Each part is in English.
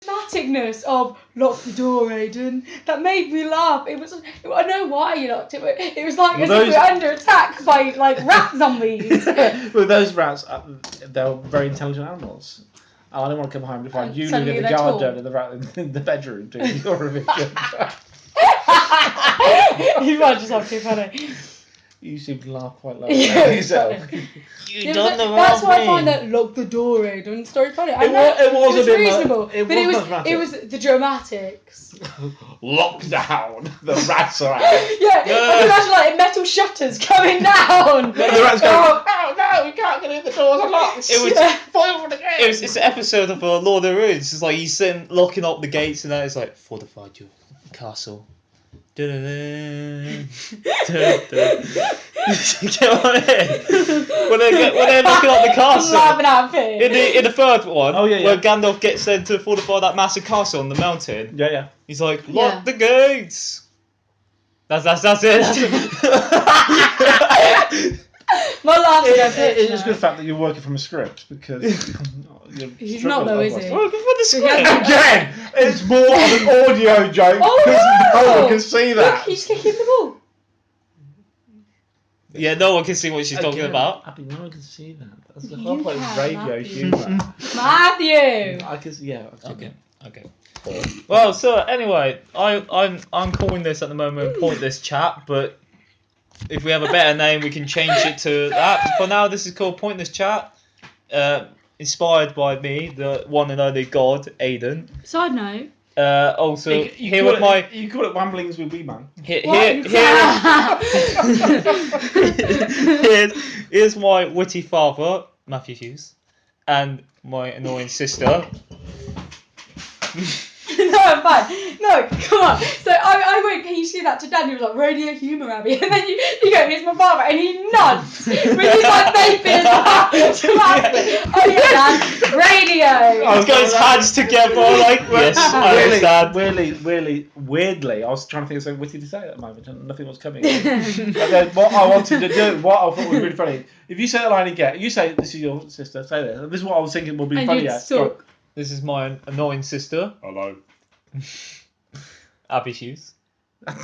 dramaticness of lock the door, Aiden, that made me laugh. It was, I know why you locked it, but it was like as if we were under attack by like rat zombies. Well, those rats, they're very intelligent animals. I don't want to come home to find you living in the garden and the rat in the bedroom doing Eurovision. You might just have too funny. You seem to laugh quite loud. Yeah, yourself. You done the wrong That's why I thing. find that lock the door, Aiden story funny. I It know was a bit reasonable, it but was it was the dramatics. Lockdown. The rats are out. Yeah, I can imagine like metal shutters coming down. The rats go, oh no, we can't get in, the doors are locked. It was- Foil the gate. It's an episode of Lord of the Rings. It's like he's sitting locking up the gates and then it's like fortified your castle. Dun-dun-dun. Dun-dun. Get on in. When they're locking up the castle. Laughing at me. In the third one, yeah. where Gandalf gets them to fortify that massive castle on the mountain, Yeah. he's like, lock Yeah. the gates. That's it. My laugh's It is a good fact that you're working from a script because He's not though, is he? What the script? Again, it's more of an audio joke because no one can see Look, that. he's kicking the ball. Yeah, no one can see what she's talking Again, about. Abby, no one can see that. That's the You whole point of can, radio Matthew. humour. Matthew. I can, yeah. Okay. Well, so anyway, I'm calling this at the moment Pointless Chat, but if we have a better name, we can change it to that. For now, this is called Pointless Chat, inspired by me, the one and only God, Aiden. Side note. Also, You here call with my you call it Wamblings with Wee Man. Here's my witty father, Matthew Hughes, and my annoying sister. No, I'm fine. No, come on. So I went, can you see that to Dad? He was like, radio humour, Abby. And then you go, here's my father. And he nods. With his like vaping his mouth. Oh yeah, Dad. Radio. He's got his hands together like, yes, I understand. Weirdly, I was trying to think of something witty to say at the moment and nothing was coming. And then what I wanted to do, what I thought was really funny, if you say the line again, you say, this is your sister, say this. And this is what I was thinking would be And funny. you'd Yeah. talk. This is my annoying sister, Hello. Abby Hughes. Okay,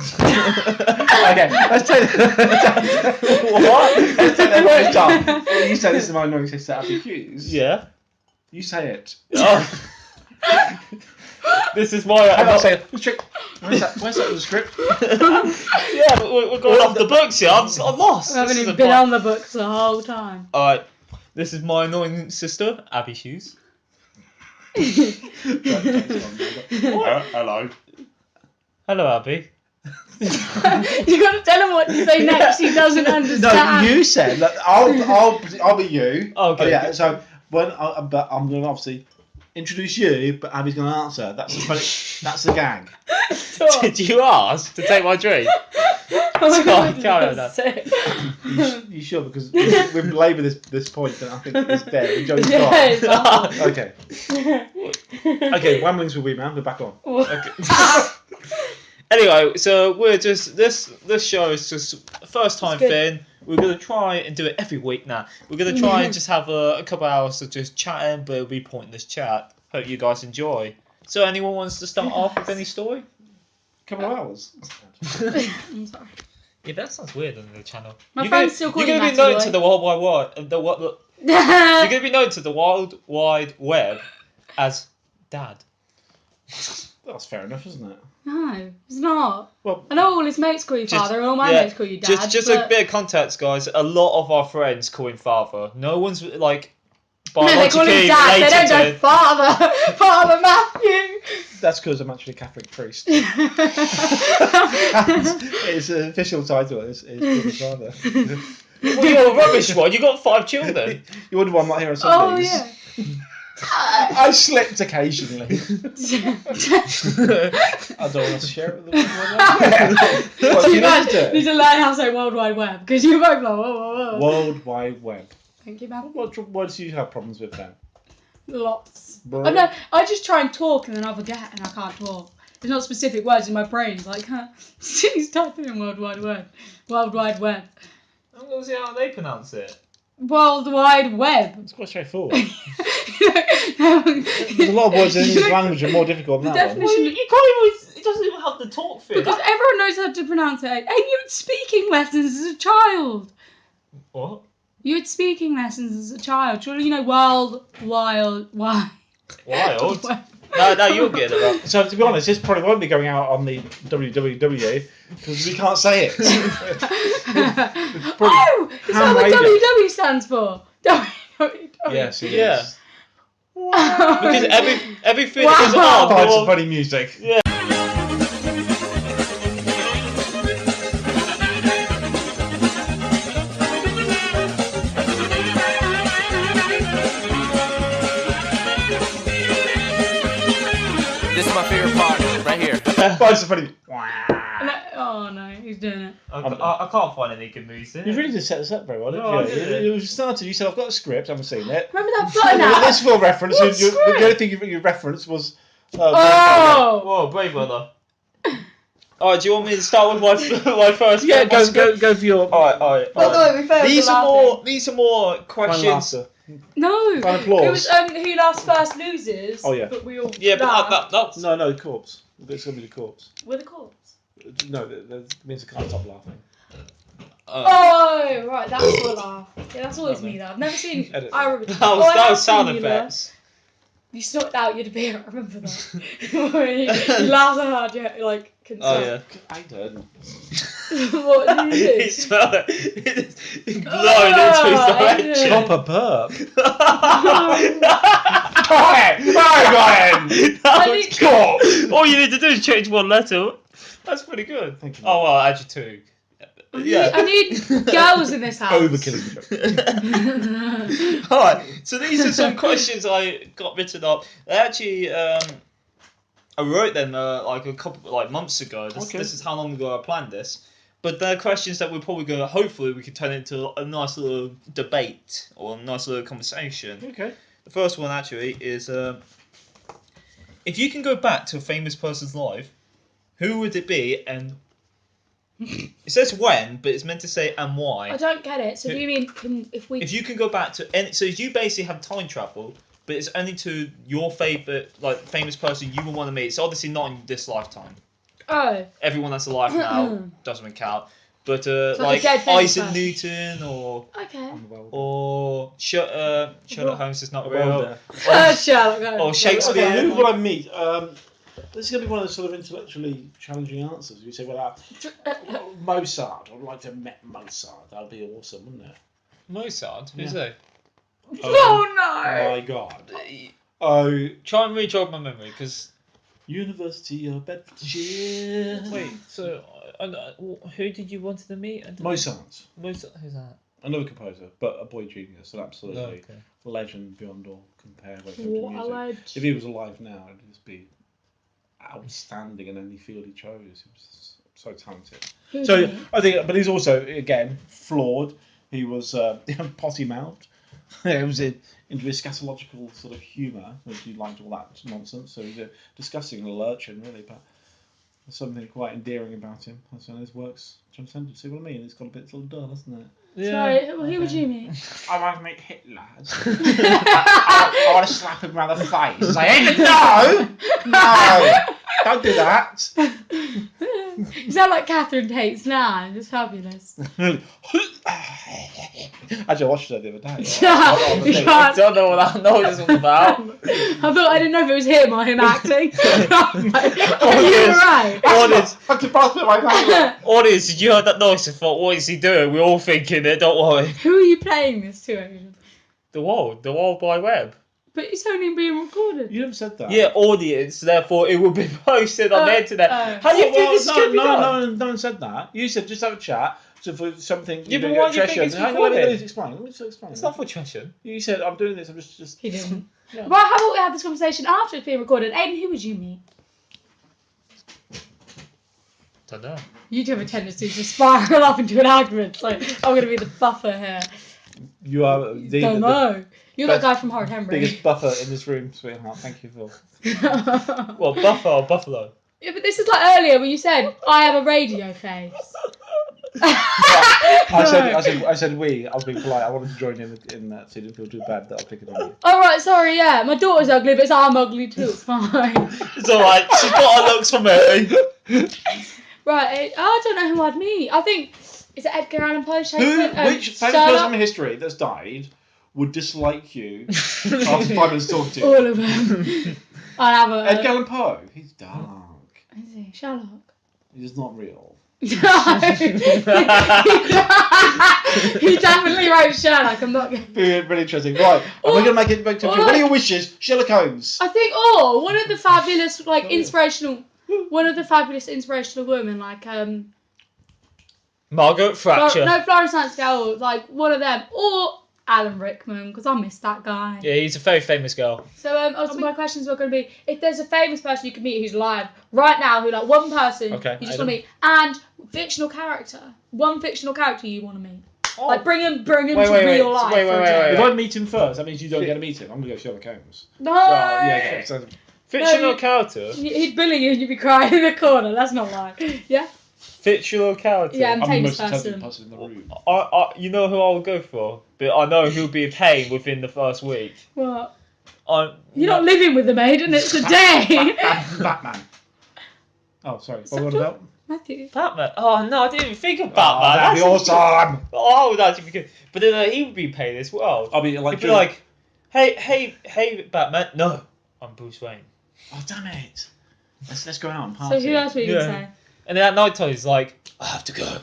let's take what? Let's take that first time. You say this is my annoying sister, Abby Hughes. Yeah. You say it. Oh. This is my. I'll say it. Where's that in the script? Yeah, but we're going off the books here. I'm lost. I haven't This is even a been part- on the books the whole time. Alright, this is my annoying sister, Abby Hughes. Hello. Hello, Abby. You got to tell him what to say next. He doesn't No, understand. you said. Look, I'll be you. Okay. Oh, yeah. So but I'm going to obviously introduce you, but Abby's going to answer. That's the gag. Stop. Did you ask to take my drink? Oh, God, carry on now. sick. You sure? Because we've belaboured this point, and I think it's dead. The joke's Yeah, gone. it's Okay. Okay. Wamblings with Wee Man. We're back on. Okay. Anyway, so we're just this show is just a first time It's good. thing. We're gonna try and do it every week now. We're gonna try and just have a couple hours of just chatting, but it'll be pointless chat. Hope you guys enjoy. So, anyone wants to start off with any story? Couple of hours. I'm sorry. Yeah, that sounds weird on the channel. My friends still call You're you gonna be Matty known Boy. to the World Wide Web. You're gonna be known to the World Wide Web as Dad. That's fair enough, isn't it? No, it's not. Well, I know all his mates call you Just- father, and all my yeah, mates call you dad. Just but... a bit of context, guys. A lot of our friends call him father. No one's like No, they call biologically him dad. They related don't to go him. father. Father Matthew. that's because I'm actually a Catholic priest. His official title is God's father. Well, you're a rubbish one. You got 5 children. You wonder why I'm not here on Oh Sundays. yeah. I slipped occasionally. I don't want to share it with them. What do You you guys need to need do? to learn how to say World Wide Web because you both like whoa. World Wide Web. Thank you, man. What do you have problems with then? Lots. Bro. Oh, no, I just try and talk and then I forget and I can't talk. There's not specific words in my brain. Like, he's typing in World Wide Web. World Wide Web. I'm gonna see how they pronounce it. World Wide Web. It's quite straightforward. There's a lot of words in English language are more difficult than The that one. definition- Well, you can't even. It doesn't even have the talk thing. Because everyone knows how to pronounce it. And you had speaking lessons as a child. What? You had speaking lessons as a child. Surely you know World Wide Web. Wild. No, you'll get it wrong. So to be honest, this probably won't be going out on the WWW because we can't say it. Oh, is that what ham-radio. WW stands for? WWW. Yes, it Yeah. is. Because everything Wow. is on. Find some funny music. Yeah. This is my favorite part, right here. Find some funny. Oh no, he's doing it. I can't find any good music. You really did set this up very well, didn't No, I you? didn't. You started. You said, "I've got a script. I haven't seen it." Remember that button Well, app? this for reference. What The only script? thing you referenced was. Oh! Whoa, Brave Brother. Alright, do you want me to start with my first? Yeah, my script? go for your. Alright. By the way, we failed These the are laughing. these are more Final questions. answer. No, Final applause. it was who laughs first loses. Oh, yeah. But we all Yeah, but laughed. that's No, corpse. It's gonna be the corpse. With a corpse. No, that means I can't stop laughing. Oh, right, that's what laugh. Yeah, that's always me though. I've never seen. Edit I remember. that Oh, I was have sound seen you effects. You snorted out your beer. I remember that. You laughed so hard, you like couldn't Oh stop. yeah. I didn't. What did you do? It smelled it blown into his Oh, I direction. Chop a burp. Oh, Go ahead. That I was think- good. All you need to do is change one letter. That's pretty good. Thank you. Oh well, add you two. Yeah. I need girls in this house. Overkilling the joke. Alright, so these are some questions I got written up. They actually, I wrote them like a couple months ago. This is how long ago I planned this. But they're questions that we're probably going to, hopefully we can turn into a nice little debate or a nice little conversation. Okay. The first one actually is, if you can go back to a famous person's life, who would it be and... It says when, but it's meant to say and why. I don't get it. So do you mean if we? If you can go back to any, so you basically have time travel, but it's only to your favorite, famous person you would want to meet. It's obviously not in this lifetime. Oh. Everyone that's alive now doesn't count. But like a dead famous Isaac person. Newton Okay. or Sherlock Holmes is not Well, real. Sherlock Holmes. Or Shakespeare. Okay, who would I meet? This is going to be one of the sort of intellectually challenging answers. You say, well, Mozart. I'd like to have met Mozart. That would be awesome, wouldn't it? Mozart. Who's Yeah. that? Oh no. My God. Oh, Try and re-jog my memory, because University of Bedfordshire. wait. So who did you want to meet? Mozart. Mozart. Who's that? Another composer, but a boy genius, and absolutely Oh, okay. legend beyond all compare when it comes to What a music. legend. If he was alive now, it'd just be outstanding in any field he chose. He was so talented. Who So do you mean? I think, but he's also again flawed. He was potty mouthed. It was into eschatological sort of humour, which he liked all that nonsense. So he's a disgusting little urchin, really. But there's something quite endearing about him. That's when his works transcended. See what I mean? It's got a bit sort of dull, hasn't it? Sorry, who would you mean? I want to meet Hitler. I want to slap him around the face. Say, no, don't do that. You sound like Catherine Tate's Nan. It's fabulous. Actually, I watched her the other day. You I can't- don't know what that noise was about. I didn't know if it was him or him acting. You were right. Audience, I could pass me my camera. audience, did you heard that noise and thought, what is he doing? We're all thinking it, don't worry. Who are you playing this to, Adrian? The World Wide Web. But it's only being recorded. You never said that. Yeah, audience, therefore it will be posted on the internet. How do you think this is going to be done? No one said that. You said just have a chat. So for something, Yeah, you but know, why do you think Tresha, it's hang on, let me recorded? explain. Let me just explain. It's not for Cheshire. You said I'm doing this. I'm just. He didn't. Yeah. Well, how about we have this conversation after it's being recorded? Aiden, who would you meet? Don't know. You do have a tendency to spiral up into an argument. Like, I'm going to be the buffer here. You are the Don't know. You're that guy from Hard Henry. biggest buffer in this room, sweetheart. Thank you, Phil. Well, Buffer or Buffalo? Yeah, but this is like earlier when you said, I have a radio face. I said we. I was being polite. I wanted to join in that, so you didn't feel too bad that I'm picking on you. Oh right, sorry. Yeah, my daughter's ugly, but I'm ugly too. It's fine. It's alright, she's got her looks for me. Right. I don't know who I'd meet. I think is it Edgar Allan Poe? Which famous person in history that's died would dislike you after 5 minutes talking to you? All of them. I'd have a. Edgar Allan Poe. He's dark. Is he Sherlock? He's not real. No. He definitely wrote Sherlock. I'm not. Really interesting. Right, we're going to make it back to you. What are your wishes? Sherlock Holmes. I think one of the fabulous inspirational women like Margaret Thatcher. Florence Nightingale, like one of them, or Alan Rickman, because I miss that guy. Yeah, he's a very famous girl. So my questions were going to be, if there's a famous person you can meet who's alive right now, who like one person you just want to meet, and fictional character, one fictional character you want to meet. Oh. Like bring him to real life. Wait. If I meet him first, that means you don't get to meet him. I'm going to go Sherlock Holmes. No. Well, yeah, okay. So, Fictional character? He'd bully you and you'd be crying in the corner. That's not right. Yeah? Fictional character? Yeah, I'm the famous most person. intelligent person in the room. You know who I would go for? But I know who'll be a pain within the first week. What? You're not living with the maid, and it's a day. Batman. Oh, sorry. What about? Matthew. Batman? Oh, no, I didn't even think of Oh, Batman. that'd be awesome. Oh, I would actually be good. But then he would be paid as well. I'll be like, He'd be like, hey, Batman. No, I'm Bruce Wayne. oh, damn it. Let's go out and So party. who else were you going to say? And then at night time, he's like, I have to go.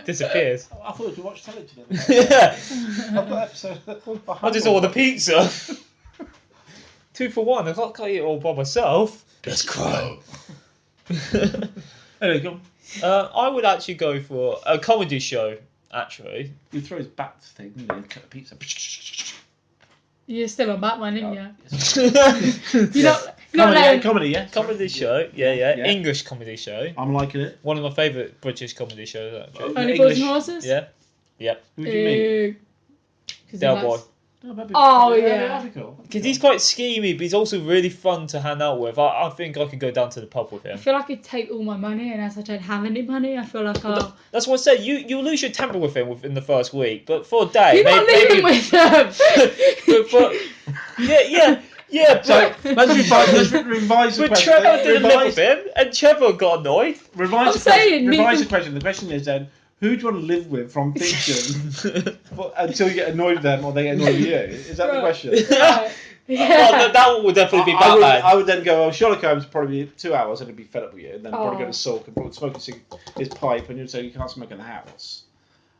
Disappears. I thought we watched television. Yeah. I've got episode. I just order pizza. 2 for 1. I can't eat it all by myself. Let's go. Anyway, go on. I would actually go for a comedy show. Actually, You throw his bat thing, and then cut the pizza. You're still on Batman, aren't you? Yes. You're not letting... Comedy, yeah. comedy show. Yeah. English comedy show. I'm liking it. One of my favourite British comedy shows. Actually. Only Boys and Horses? Yeah. Yep. Who do you mean? Del Boy. Oh, yeah. That'd be cool. Because he's quite schemy, but he's also really fun to hang out with. I think I could go down to the pub with I him. feel like he'd take all my money, and as I don't have any money, I feel like I'll... That's what I said. You lose your temper with him within the first week, but for a day, You're not living with them! Yeah, So but let's revise the question. Trevor didn't live with him, and Trevor got annoyed. Revise I'm saying, the question. The question is then, who do you want to live with from fiction until you get annoyed with them or they get annoyed with you? Is that the question? Right. Well, that one would definitely be Batman. I would then go, Sherlock Holmes would probably be 2 hours and he'd be fed up with you, and then probably go to sulk and probably smoke his pipe, and you'd say you can't smoke in the house.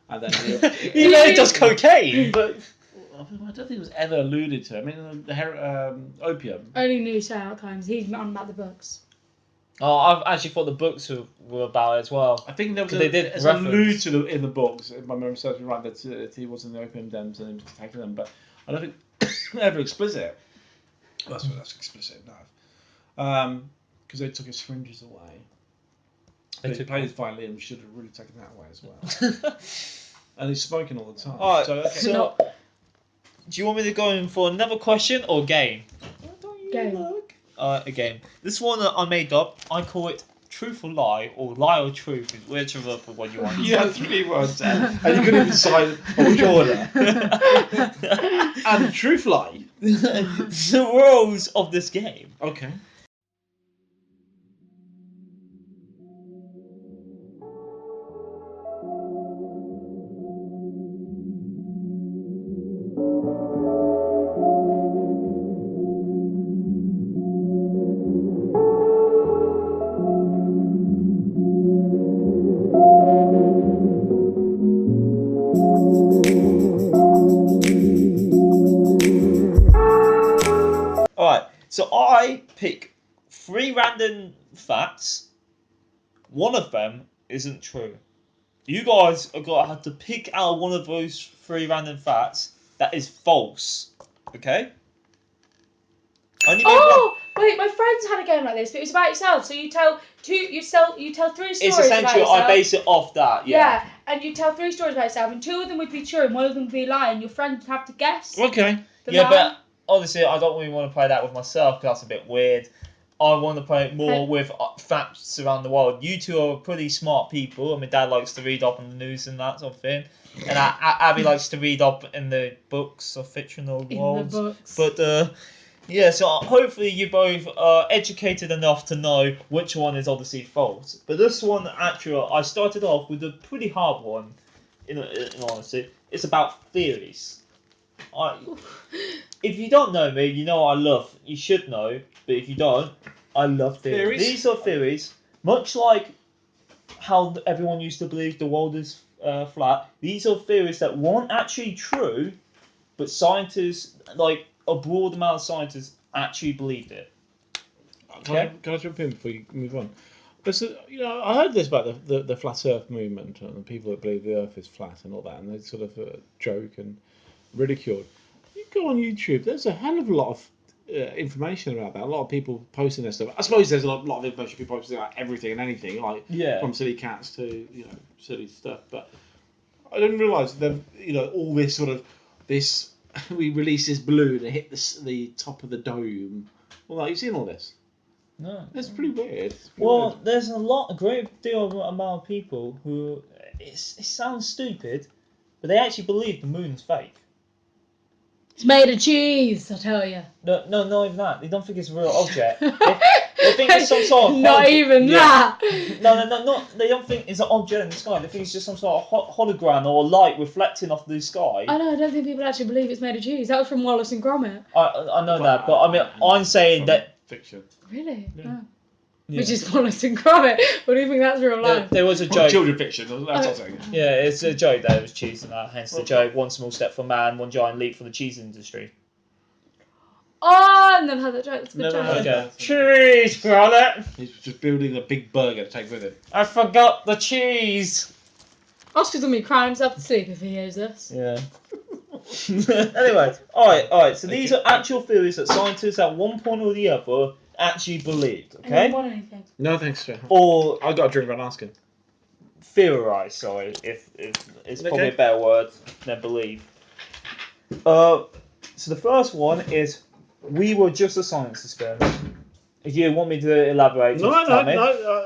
And then He really does cocaine, but I don't think it was ever alluded to. I mean, the opium. Only knew Sherlock Holmes. He's on about the books. I've actually thought the books were about it as well. I think there was They did it's reference. alluded to in the books, if my memory serves me right, that he was in the opium dens and he was attacking them, but I don't think ever explicit. That's explicit enough. Because they took his syringes away. They played his violin. We should have really taken that away as well. And he's smoking all the time. Alright, So, okay. so do you want me to go in for another question or game? Game. A game. This one that I made up, I call it Truth or Lie, or Lie or Truth, whichever for what you want. You had 3 words there, and you couldn't decide which order. And truth lie. The rules of this game. Okay. Alright, so I pick 3 random facts. One of them isn't true. You guys are going to have to pick out one of those 3 random facts that is false. Okay? Only make one. Wait, my friends had a game like this, but it was about yourself. So you tell 3 stories It's about essentially, yourself. I base it off that, yeah. And you tell 3 stories about yourself, and 2 of them would be true, and 1 of them would be a lie, and your friend would have to guess. Okay. the Yeah, lie. but obviously I don't really want to play that with myself because that's a bit weird. I want to play more with facts around the world. You two are pretty smart people. My dad likes to read up on the news and that sort of thing. And Abby likes to read up in the books of fictional worlds. In the books. But, yeah, so hopefully you both are educated enough to know which one is obviously false. But this one, actually, I started off with a pretty hard one, in honesty. It's about theories. If you don't know me, you know you should know, but if you don't, I love theories. These are theories, much like how everyone used to believe the world is flat. These are theories that weren't actually true, but scientists, like a broad amount of scientists, actually believed it. Can I jump in before you move on? Because, I heard this about the flat Earth movement and the people that believe the Earth is flat and all that, and they sort of joke and ridiculed. You go on YouTube, there's a hell of a lot of information about that. A lot of people posting their stuff. I suppose there's a lot of information people posting about everything and anything, like from silly cats to silly stuff. But I didn't realise that all this sort of this. We release this balloon and hit the top of the dome. Well, you've seen all this. No. That's pretty weird. There's a great deal amount of people who it sounds stupid, but they actually believe the moon's fake. It's made of cheese, I tell you. No, not even that. They don't think it's a real object. They think it's some sort of... Not even that. No, they don't think it's an object in the sky. They think it's just some sort of hologram or light reflecting off the sky. I know, I don't think people actually believe it's made of cheese. That was from Wallace and Gromit. I know that, but I mean, I'm saying that... Fiction. Really? Yeah. Oh. Yeah. Which is Wallace and Gromit. What do you think that's real life? There was a joke. Children fiction, that's what I'm saying. Yeah, it's a joke that it was cheese and that, hence the joke, one small step for man, one giant leap for the cheese industry. Oh, I've never had that joke. That's a good joke. Okay. Cheese, brother! He's just building a big burger to take with him. I forgot the cheese! Oscar's gonna be crying himself to sleep if he hears this. Yeah. Anyway, alright, so these are actual theories that scientists at one point or the other actually believed, okay? I don't want anything. No, thanks, sir. Or I got a drink when asking. theorise, sorry, if it's probably a better word than believe. So the first one is, we were just a science experiment. If you want me to elaborate, just tell me.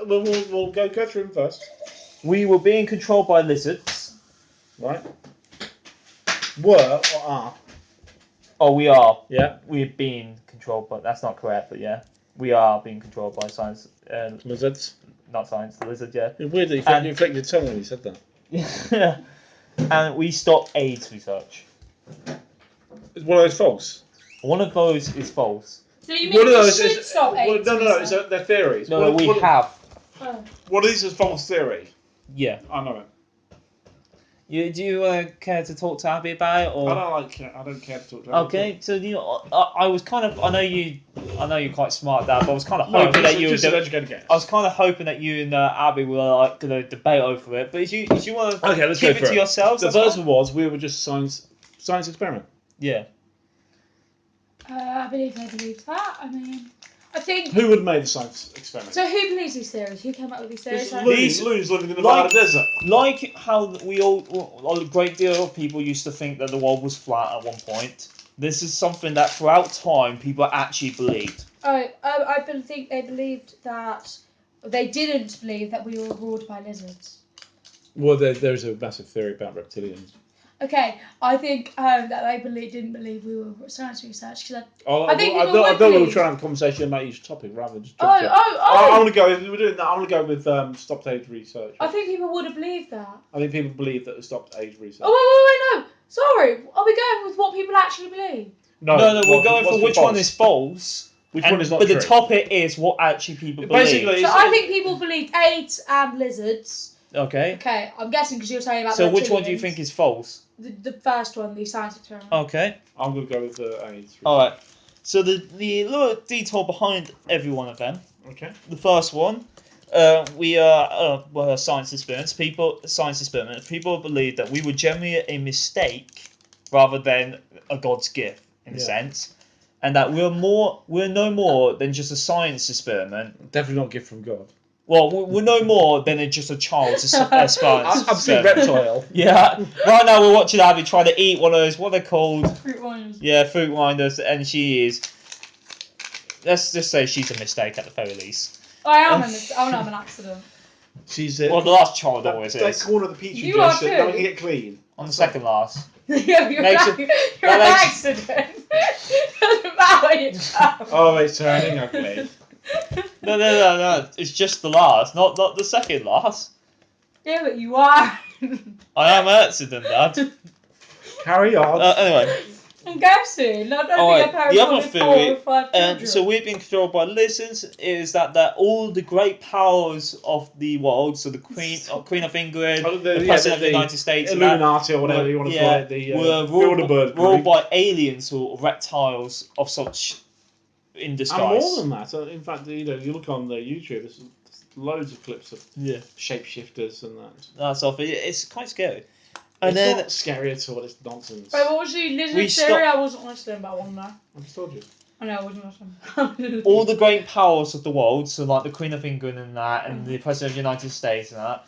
We'll go through them first. We were being controlled by lizards. Right. Were or are? Oh, we are. Yeah. We're being controlled, but that's not correct, but yeah. We are being controlled by science. Lizards? Not science, the lizard, yeah. It's weird that you inflicted your tongue when you said that. Yeah. And we stopped AIDS research. Is one of those false? One of those is false. So you mean we should stop AIDS? No, they're theories. No, we have. Oh. What is a false theory? Yeah. I know it. Do you care to talk to Abby about it, or? I don't care to talk to her. Okay, so I was kind of, I know you're quite smart, Dad, but I was kind of hoping that you would. I was kind of hoping that you and Abby were like gonna debate over it, but if you want to let's keep go it for to yourselves. The first one was we were just science experiment. Yeah. I believe they believe that. I mean, I think. Who would have made the science experiment? So who believes these theories? Who came up with these theories? Loons living in the Nevada desert. Like how a great deal of people used to think that the world was flat at one point. This is something that throughout time people actually believed. I think they believed that. They didn't believe that we were ruled by lizards. Well, there's a massive theory about reptilians. Okay, I think that they didn't believe we were science research because I think thought we were trying to have a conversation about each topic rather than just. I want to go. We're doing that. I want to go with stopped age research. I think people would have believed that. I think people believe that the stopped age research. Oh wait, no. Sorry, are we going with what people actually believe? No. We're going for which one is false. Which one is not true? But the topic is what actually people believe. Basically, so I think people believed AIDS and lizards. Okay. Okay, I'm guessing because you're saying about. So which one do you think is false? The first one, the science experiment. Okay. I'm going to go with the AIDS. All right. So the little detail behind every one of them. Okay. The first one, we are science experiments. People believe that we were generally a mistake rather than a God's gift in a sense, and that we're no more than just a science experiment. Definitely not a gift from God. Well, we're no more than just a child's science. I'm seeing reptile. Yeah. Right now we're watching Abby try to eat one of those, what are they called? Fruit winders. Yeah, fruit winders, and she is let's just say she's a mistake at the very least. I'm an accident. She's Well, the last child that, always that is. corner of the petri You are dish that too. no one can get clean. On the second last. you're Makes an, it- you're an that accident. Doesn't matter what you have. Oh, it's turning ugly. No. It's just the last, not the second last. Yeah, but you are. I am an accident, Dad. Carry on. Anyway, I'm guessing. I don't Alright, think a the other parent with 4 theory, or 5 children. so we've been controlled by lizards. Is that all the great powers of the world? So the Queen of England, Oh, the President of the United States, and that, Illuminati or whatever you want to call it. The were Bilderberg ruled group. by aliens or reptiles of such in disguise. And more than that. In fact, you look on the YouTube. There's loads of clips of Yeah, shapeshifters and that. that's off. It's quite scary. It's And then not scary at all. It's nonsense. Wait, what was the lizard We theory? I wasn't listening, but I want to know. I just told you. I know, I wasn't listening. all the great powers of the world, so like the Queen of England and that, and the President of the United States and that,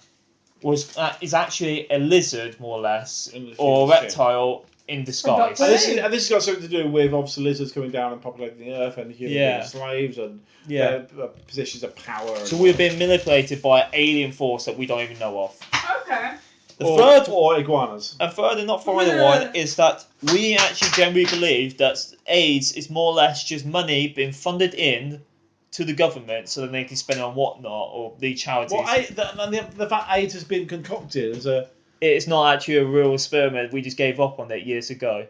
is actually a lizard more or less, In the or a future. reptile in disguise. Doctor And this has got something to do with obviously lizards coming down and populating the earth and humans Yeah. being slaves and Yeah. positions of power. So we've been manipulated by an alien force that we don't even know of. Okay. The or, third or iguanas. and third and not final one is that we actually generally believe that AIDS is more or less just money being funded in to the government so that they can spend it on whatnot or the charities. Well, the fact AIDS has been concocted as a It's not actually a real experiment. We just gave up on it years ago.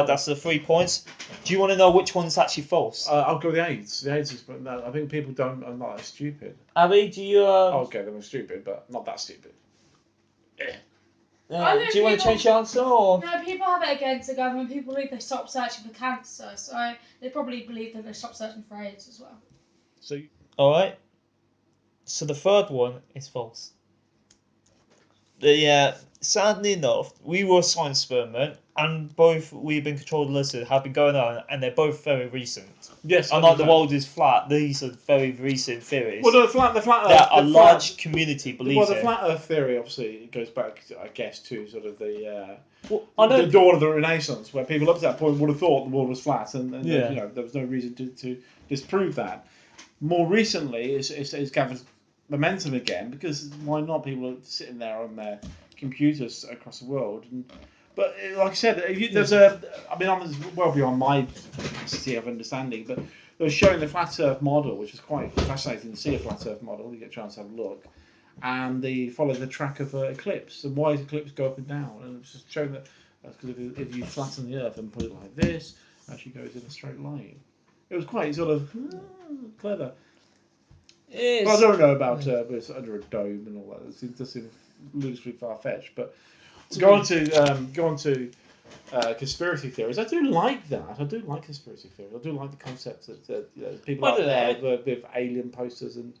That's the 3 points. Do you want to know which one's actually false? I'll go with the AIDS. The AIDS is, no, I think people are not that stupid. Abby, do you Okay, they were stupid, but not that stupid. I think do you want to people- change your answer or? No, people have it against the government. People believe they stopped searching for cancer, so they probably believe that they stopped searching for AIDS as well. So All right. So the third one is false. Sadly enough, we were a science experiment, and both we've been controlled lizard have been going on, and they're both very recent. yes, Unlike the world is flat, these are very recent theories Well, the flat Earth. that a the large flat, community well, believes the in. flat Earth theory obviously goes back, I guess, to sort of the I know. the dawn of the Renaissance, where people up to that point would have thought the world was flat, and Yeah. there was no reason to disprove that. More recently, it's gathered momentum again, because why not? People are sitting there on their computers across the world, but like I said, there's I'm well beyond my capacity of understanding, but they were showing the flat Earth model, which was quite fascinating to see a flat Earth model. You get a chance to have a look. And they follow the track of eclipse. And why does eclipse go up and down? And it's just showing that's because if you flatten the Earth and put it like this, it actually goes in a straight line. It was quite sort of clever. It's- Well, I don't know about it's under a dome and all that. It does seem ludicrously far fetched. But to go on to conspiracy theories, I do like that. I do like conspiracy theories. I do like the concept that people I out don't there know. with alien posters and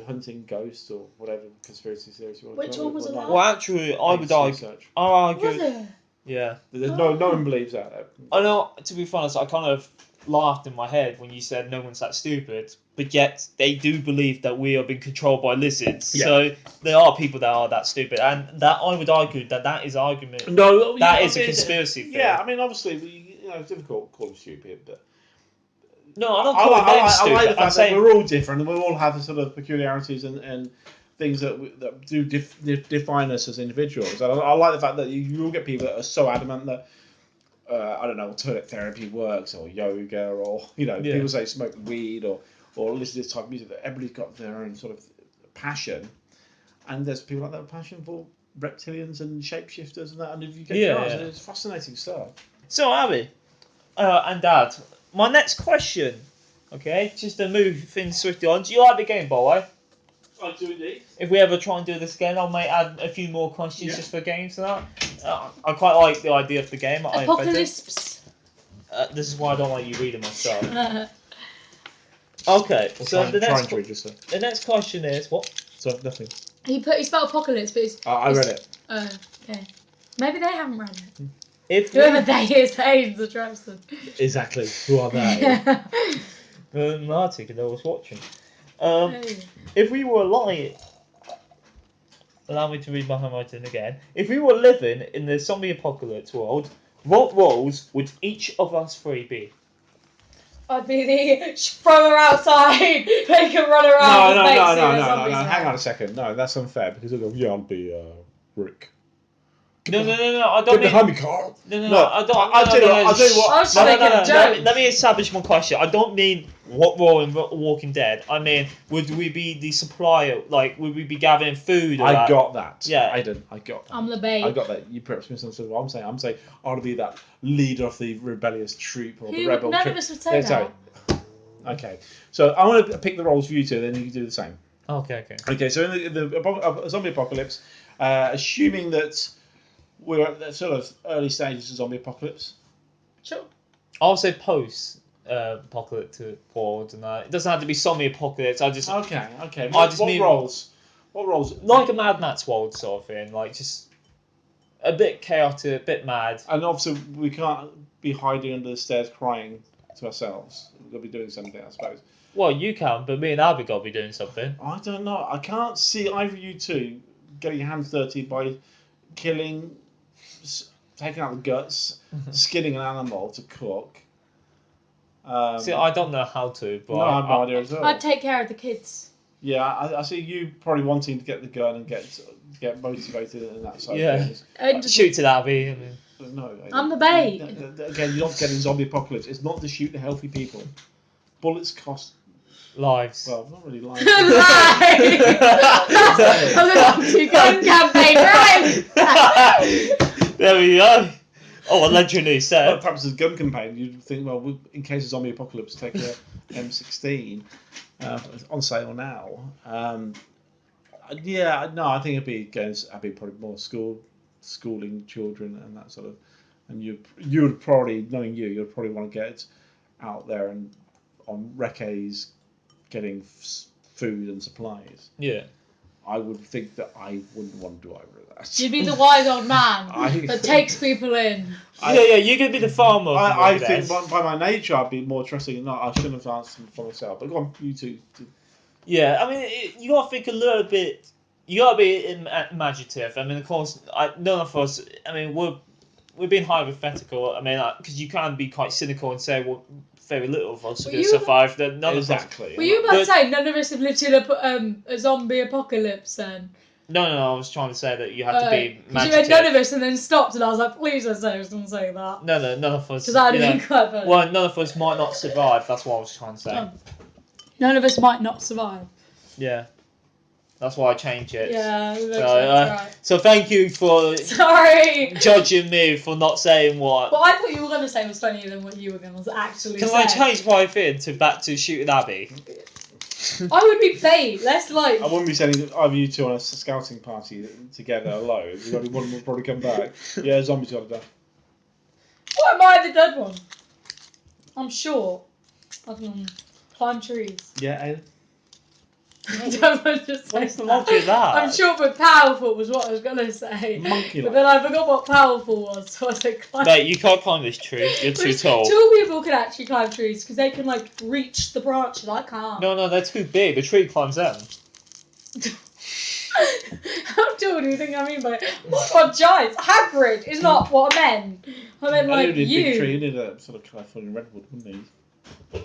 hunting ghosts or whatever conspiracy theories you want Which to one was it? well, actually, I would argue. research. I argue. Was it? Yeah. There's no one believes that. I know. To be honest, I kind of laughed in my head when you said no one's that stupid, but yet they do believe that we are being controlled by lizards. Yeah. So there are people that are that stupid, and that I would argue that is argument. No, That is a conspiracy theory. Yeah, I mean, obviously, it's difficult to call them stupid, but No, I don't I call like, them I stupid. like the I'm fact that saying we're all different and we all have sort of peculiarities and things that do define us as individuals. And I like the fact that you will get people that are so adamant that I don't know, alternate therapy works or yoga or people say smoke weed or listen to this type of music. That everybody's got their own sort of passion, and there's people like that with passion for reptilians and shapeshifters and that. And if you get it's fascinating stuff. So, Abby, and Dad, my next question, okay, just to move things swiftly on. Do you like the game, by the way? I do indeed. If we ever try and do this again, I might add a few more questions Yeah. just for games and that. I quite like the idea of the game. I invented. Apocalypse. This is why I don't like you reading my stuff. Okay, so the next register. the next question is what? So nothing. He spelled apocalypse, but it's. I read it. Oh, okay. Maybe they haven't read it. If Whoever they is, Hayes the Trusted. Exactly. Who are they? Marty, because I was watching. If we were lying, allow me to read my handwriting again. If we were living in the zombie apocalypse world, what roles would each of us three be? I'd be the throw her outside, make her run around. No. and make serious zombies Hang around. on a second. No, that's unfair because they'll go, yeah, I'll be Rick. No, I Get don't mean. behind me, Carl. No, No, I don't. I'll tell you what. I was No, making a joke. Let me establish my question. I don't mean what role in Walking Dead. I mean, would we be the supplier? Like, would we be gathering food? Or I that? got that. Yeah. I got that. I'm the bait. I got that. You perhaps misunderstood what I'm saying. I'm saying I'll be that leader of the rebellious troop or the Who, rebel none troop. of us would say that. Sorry. Okay. So I'm going to pick the roles for you two, then you can do the same. Okay. Okay, so in the zombie apocalypse, assuming that we're at the sort of early stages of zombie apocalypse. Sure. I'll say post apocalyptic world, and it doesn't have to be zombie apocalypse. I just Okay. I just What mean- roles? What roles? like a Mad Max world sort of thing, like just a bit chaotic, a bit mad. And obviously we can't be hiding under the stairs crying to ourselves. We've got to be doing something, I suppose. Well, you can, but me and Abby got to be doing something. I don't know. I can't see either of you two getting your hands dirty by killing, taking out the guts, skinning an animal to cook. See, I don't know how to, but No, I have no idea as well. I'd take care of the kids. Yeah, I see you probably wanting to get the gun and get motivated and that side Yeah. of things. And just- shoot at Abby. I mean, No, I'm the bait. Again, you're not getting zombie apocalypse. It's not to shoot the healthy people. Bullets cost, lives. well, not really lives. Lie! I'm the to gun campaign, right? There we go. Oh, a legendary Well, set. perhaps as a gun campaign, you'd think, well, in case of zombie apocalypse, take a M16 on sale now. Yeah, no, I think I'd be probably more schooling children and that sort of, and you would probably, knowing you'd probably want to get out there and on recce's getting food and supplies. Yeah. I would think that I wouldn't want to do either of that. You'd be the wise old man I- that takes people in. Yeah, you could be the farmer. I think by my nature I'd be more trusting. No, I shouldn't have answered for myself. But go on, you two. Yeah, I mean, you got to think a little bit. You got to be imaginative. I mean, of course, none of us. I mean, we're being hypothetical. I mean, because you can be quite cynical and say, well, very little of us are going to survive. That none Exactly. Were you about to But- say none of us have lived in a zombie apocalypse then? No, I was trying to say that you have to be Because you had imaginative. none of us and then stopped and I was like, please don't say that. No, none of us. Because I'd you have know, been quite funny. well, none of us might not survive. That's what I was trying to say. Oh. None of us might not survive. Yeah, that's why I changed it. Yeah, that makes So, sense, right. so thank you for Sorry! judging me for not saying what. What I thought you were going to say was funnier than what you were going to actually Can say. I change my thing back to shooting Abby? I would be paid. Let's like. I wouldn't be sending either of you two on a scouting party together alone. Only one would probably come back. Yeah, zombies got to die. What am I the dead one? I'm short. I can climb trees. Yeah, I don't want to say What's the that. logic of that? I'm short but powerful was what I was going to say. monkey But like. then I forgot what powerful was, so I said climb. Mate, you can't climb this tree. You're too Which tall. Two people can actually climb trees because they can like reach the branches. I can't. No, they're too big. The tree climbs them. How tall do you think I mean by it? What giants? Hagrid is not what I meant. I meant I like need a you. big tree. You need a sort of California redwood, wouldn't he?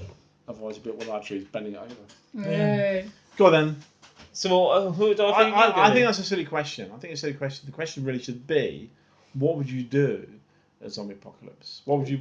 Otherwise, you'd be one of our trees bending it over. Right. Go on then. So who do I think you're I gonna think be? that's a silly question. I think it's a silly question. The question really should be, what would you do a zombie apocalypse? What would you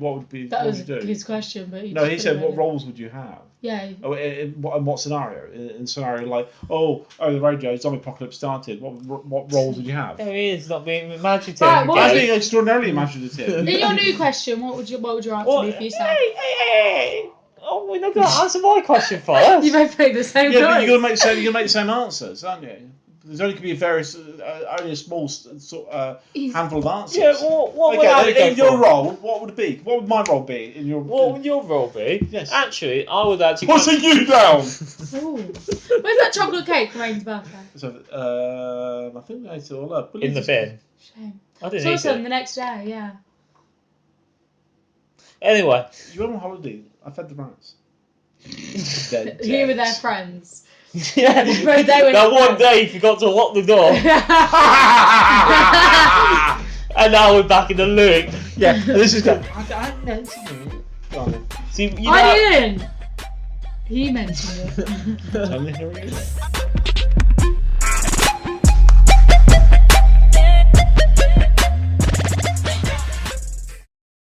That was do? his question, but No, he said, what roles would you have? Yeah. Oh, in what scenario? In scenario like, the radio, zombie apocalypse started. What roles would you have? There he is, not being imaginative. Right, what I'm was being extraordinarily imaginative. In your new question, what would your answer Well, be for yourself? hey! Oh, we're not going to answer my question first. You both made the same Yeah, but choice. you're gonna make the same answers, aren't you? There's only going to be only a small handful of answers. Yeah, what would Okay, Abby go in your for? role, what would it be? What would my role be in your? What would your role be? Yes. Actually, I would actually. Putting you down. Ooh. Where's that chocolate cake for Rain's birthday? So, I think I ate it all up. in the bin. Shame. I didn't Saw eat some it. the next day, yeah. Anyway. You went on holiday. I fed the rats. Dead, You were dead. their friends. Yeah. Right, they went That to one bed. day he forgot to lock the door, and now we're back in the loop. Yeah, and this is good. I know something. Go on then. See, you know. I didn't. He mentioned it. Tell me, Harry.